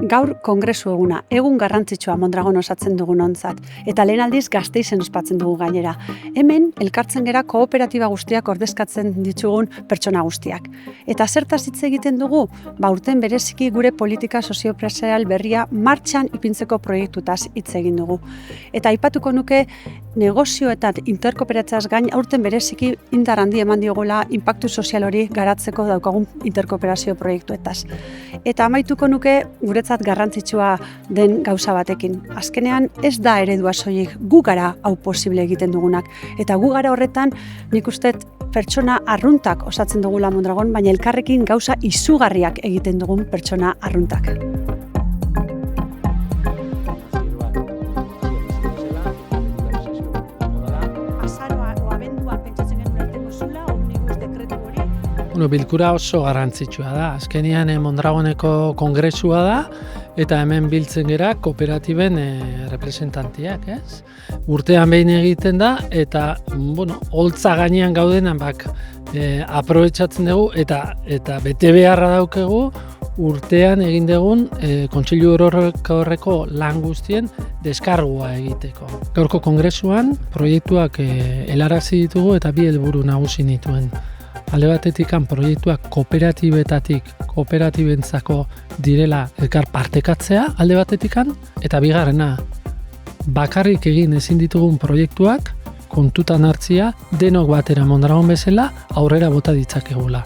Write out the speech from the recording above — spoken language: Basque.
Gaur kongresu eguna, egun garrantzitsua Mondragon osatzen dugun ontzat, eta lehen aldiz Gasteizen ospatzen dugu gainera. Hemen, elkartzen gera kooperatiba guztiak ordezkatzen ditugun pertsona guztiak. Eta zertaz hitz egiten dugu? Urten bereziki gure politika sozioempresarial berria martxan ipintzeko proiektutaz hitz egin dugu. Eta aipatuko nuke negozioetan interkooperatzeaz gain aurten bereziki indar handi eman diogula inpaktu sozial hori garatzeko daukagun interkooperazio proiektuetaz. Eta amaituko nuke guretzat garrantzitsua den gauza batekin. Azkenean ez da eredua soilik, gu gara hau posible egiten dugunak. Eta gu gara horretan nik uste pertsona arruntak osatzen dugula Mondragon, baina elkarrekin gauza izugarriak egiten dugun pertsona arruntak. Bilkura oso garrantzitsua da. Azkenean Mondragoneko kongresua da eta hemen biltzen gera kooperatiben representantiak, ez? Urtean behin egiten da eta holtza gainean gaudenan aprobetxatzen dugu eta bete beharra daukegu urtean egin dugun Kontseilu Orokorreko lan guztien deskargua egiteko. Gaurko kongresuan proiektuak helarazi ditugu eta bi helburu nagusi nituen. Alde batetik proiektuak kooperatibentzako direla elkar partekatzea alde batetik, eta bigarrena bakarrik egin ezin ditugun proiektuak kontutan hartzia denok batera Mondragon bezala aurrera bota ditzakegula.